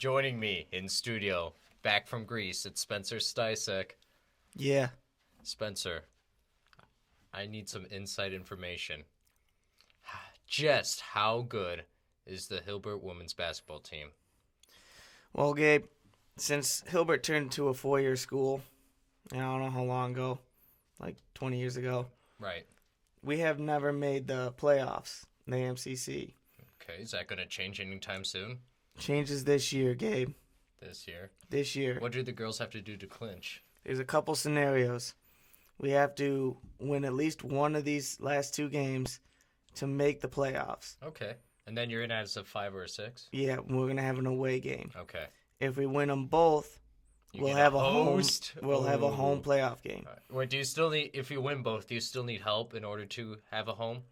Joining me in studio, back from Greece, it's Spencer Stisek. Yeah. Spencer, I need some inside information. Just how good is the Hilbert women's basketball team? Well, Gabe, since Hilbert turned into a 4-year school, I don't know how long ago, like 20 years ago, Right. we have never made the playoffs in the AMCC. Okay, is that going to change anytime soon? Changes this year, Gabe. This year? This year. What do the girls have to do to clinch? There's a couple scenarios. We have to win at least one of these last two games to make the playoffs. Okay. And then you're in as a 5 or a 6? Yeah, we're going to have an away game. Okay. If we win them both, we'll have a home playoff game. Right. Wait, do you still need, if you win both, do you still need help in order to have a home?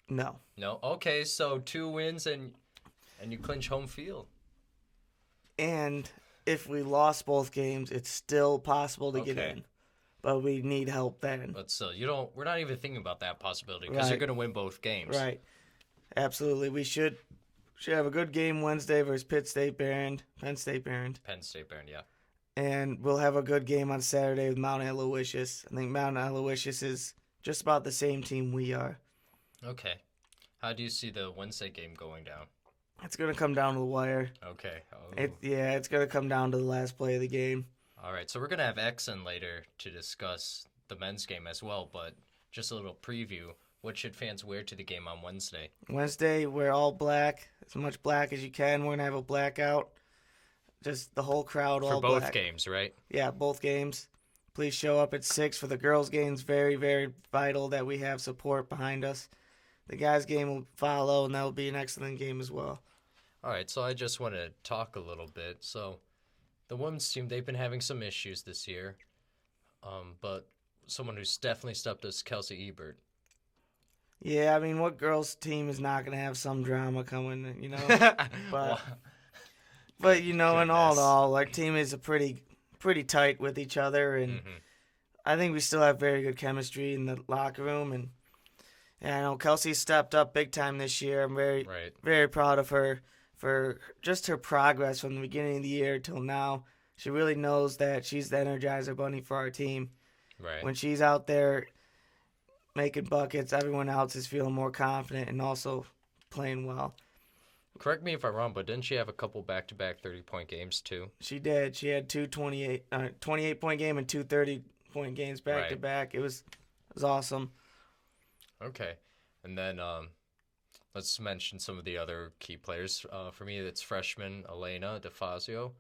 No. No? Okay, so 2 wins and you clinch home field. And if we lost both games, it's still possible to get Okay. in. But we need help then. But still, we're not even thinking about that possibility because you're Right. going to win both games. Right. Absolutely. We should have a good game Wednesday versus Penn State Barron. Penn State Barron, yeah. And we'll have a good game on Saturday with Mount Aloysius. I think Mount Aloysius is just about the same team we are. Okay. How do you see the Wednesday game going down? It's going to come down to the wire. Okay. Oh. It's going to come down to the last play of the game. All right, so we're going to have Exon later to discuss the men's game as well, but just a little preview. What should fans wear to the game on Wednesday? Wednesday, we're all black, as much black as you can. We're going to have a blackout. Just the whole crowd all For both black. games, right? Yeah, both games. Please show up at 6 for the girls' games. Very, very vital that we have support behind us. The guys' game will follow, and that will be an excellent game as well. All right, so I just want to talk a little bit. So the women's team, they've been having some issues this year, but someone who's definitely stepped up is Kelsey Ebert. Yeah, I mean, what girls' team is not going to have some drama coming, you know? But you know, in all, our team is pretty tight with each other, and I think we still have very good chemistry in the locker room. And I know Kelsey stepped up big time this year. I'm very proud of her for just her progress from the beginning of the year till now. She really knows that she's the Energizer Bunny for our team. Right. When she's out there making buckets, everyone else is feeling more confident and also playing well. Correct me if I'm wrong, but didn't she have a couple back-to-back 30-point games too? She did. She had 28-point game and 2 30-point games back-to-back. It was awesome. Okay. And then let's mention some of the other key players. For me, it's freshman Elena DeFazio.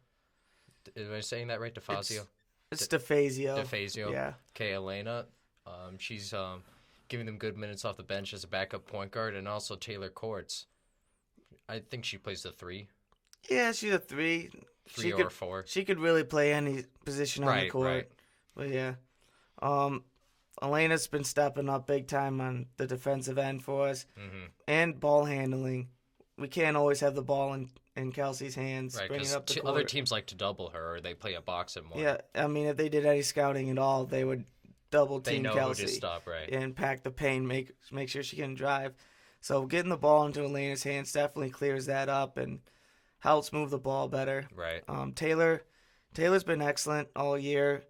Am I saying that right? DeFazio? It's DeFazio. DeFazio. Yeah. Okay, Elena. She's giving them good minutes off the bench as a backup point guard, and also Taylor Courts. I think she plays the 3. Yeah, she's a 3. 3 or 4. She could really play any position on the court. Right. But yeah. Elena's been stepping up big time on the defensive end for us. And ball handling. We can't always have the ball in Kelsey's hands. Right, because other teams like to double her, or they play a box it more. Yeah, I mean, if they did any scouting at all, they would double team Kelsey. They know who to stop, right. And pack the paint, make sure she can drive. So getting the ball into Elena's hands definitely clears that up and helps move the ball better. Right. Taylor's been excellent all year.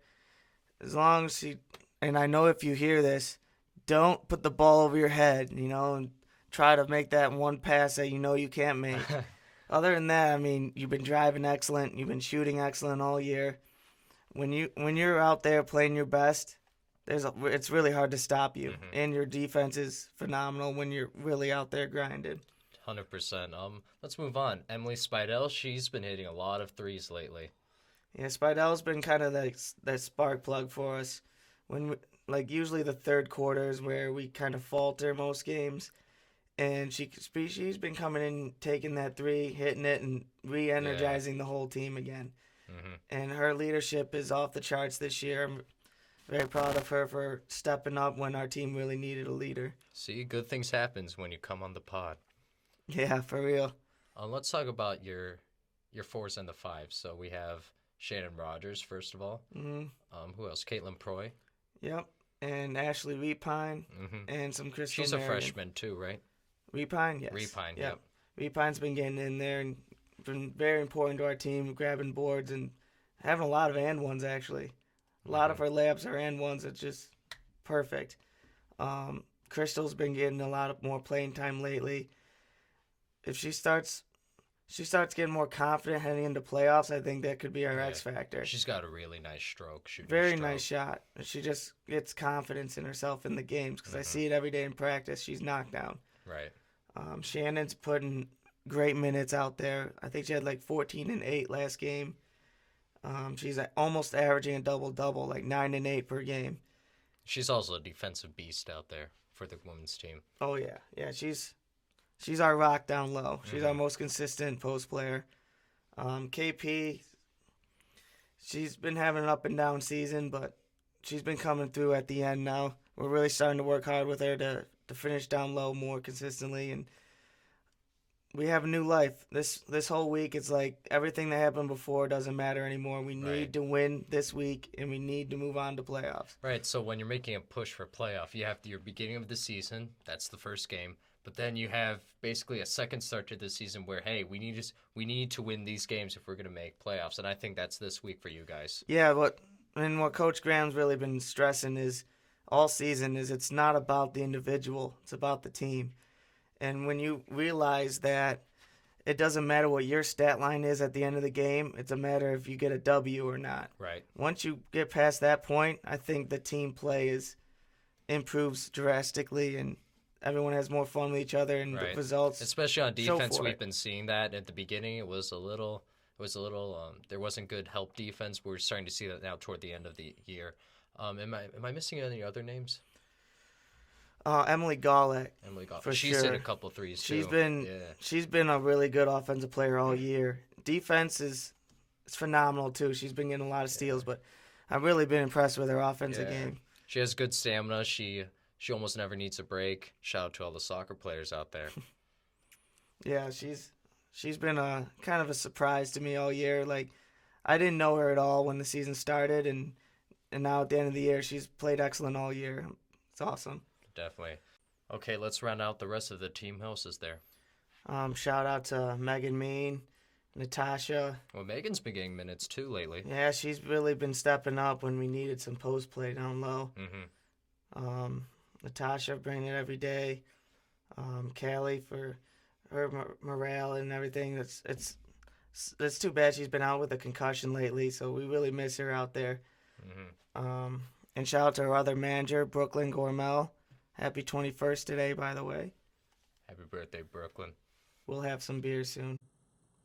As long as and I know if you hear this, don't put the ball over your head, and try to make that one pass that you can't make. Other than that, I mean, you've been driving excellent. You've been shooting excellent all year. When you're out there playing your best, it's really hard to stop you. And your defense is phenomenal when you're really out there grinding. 100%. Let's move on. Emily Spidell, she's been hitting a lot of threes lately. Yeah, Spidell's been kind of that spark plug for us. Usually the third quarter is where we kind of falter most games. And she's been coming in, taking that 3, hitting it, and re-energizing the whole team again. And her leadership is off the charts this year. I'm very proud of her for stepping up when our team really needed a leader. See, good things happens when you come on the pod. Yeah, for real. Let's talk about your 4s and the 5s. So we have Shannon Rogers, first of all. Who else? Caitlin Proy. Yep. And Ashley Repine and some Crystal She's Marion. A freshman too, right? Repine, yes. Repine, yep. Repine's been getting in there and been very important to our team, grabbing boards and having a lot of and ones actually. A lot Hmm. of our layups are and ones. It's just perfect. Crystal's been getting a lot of more playing time lately. If she starts getting more confident heading into playoffs, I think that could be our Yeah, X factor. she's got a really nice stroke, shooting Very nice stroke. shot. She just gets confidence in herself in the games because I Hmm. see it every day in practice. She's knocked down. Right. Shannon's putting great minutes out there. I think she had like 14 and 8 last game. She's almost averaging a double double, like 9 and 8 per game. She's also a defensive beast out there for the women's team. Oh yeah, yeah. She's our rock down low. She's our Hmm. most consistent post player. KP, she's been having an up and down season, but she's been coming through at the end now. We're really starting to work hard with her to finish down low more consistently, and we have a new life. This whole week, it's like everything that happened before doesn't matter anymore. We Right. need to win this week, and we need to move on to playoffs. Right. So when you're making a push for playoff, you have your beginning of the season. That's the first game. But then you have basically a second start to the season where, hey, we need to win these games if we're going to make playoffs. And I think that's this week for you guys. Yeah, what Coach Graham's really been stressing is all season is it's not about the individual, it's about the team. And when you realize that it doesn't matter what your stat line is at the end of the game, it's a matter if you get a W or not. Right. Once you get past that point, I think the team play improves drastically and everyone has more fun with each other and the Right. results Especially on show defense, for we've it. been seeing that at the beginning. There wasn't good help defense. We're starting to see that now toward the end of the year. Am I missing any other names? Emily Golick, Emily got for she's hit sure. a couple threes She's too. been Yeah. she's been a really good offensive player all year. Defense is phenomenal too. She's been getting a lot of steals, but I've really been impressed with her offensive Yeah. game. She has good stamina. She almost never needs a break. Shout out to all the soccer players out there. Yeah, she's been a kind of a surprise to me all year. Like I didn't know her at all when the season started, and now at the end of the year, she's played excellent all year. It's awesome. Definitely. Okay, let's round out the rest of the team houses there. Shout out to Megan Mean, Natasha. Well, Megan's been getting minutes too lately. Yeah, she's really been stepping up when we needed some post play down low. Mm-hmm. Natasha bringing it every day. Callie for her morale and everything. It's too bad she's been out with a concussion lately, so we really miss her out there. Mm-hmm. And shout out to our other manager, Brooklyn Gormel. Happy 21st today, by the way. Happy birthday, Brooklyn. We'll have some beer soon.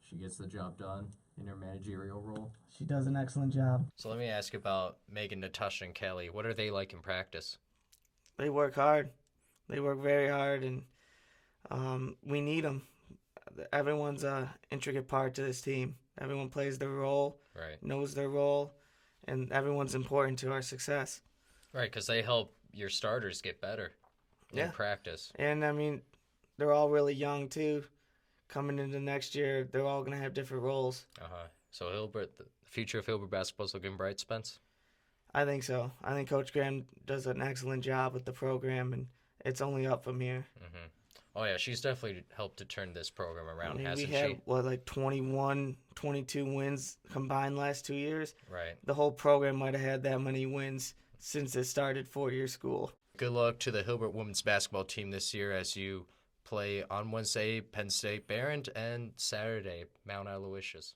She gets the job done in her managerial role. She does an excellent job. So let me ask you about Megan, Natasha, and Kelly. What are they like in practice? They work hard. They work very hard, and we need them. Everyone's a intricate part to this team. Everyone plays their role, Right. knows their role, and everyone's important to our success. Right, because they help your starters get better in Yeah. practice. And I mean, they're all really young too. Coming into next year, they're all gonna have different roles. Uh-huh. So Hilbert, the future of Hilbert basketball is looking bright, Spence? I think so. I think Coach Graham does an excellent job with the program, and it's only up from here. Mm-hmm. Oh, yeah, she's definitely helped to turn this program I around, mean, we hasn't had she? like 21, 22 wins combined last 2 years. Right. The whole program might have had that many wins since it started 4-year school. Good luck to the Hilbert women's basketball team this year as you play on Wednesday, Penn State Barron, and Saturday, Mount Aloysius.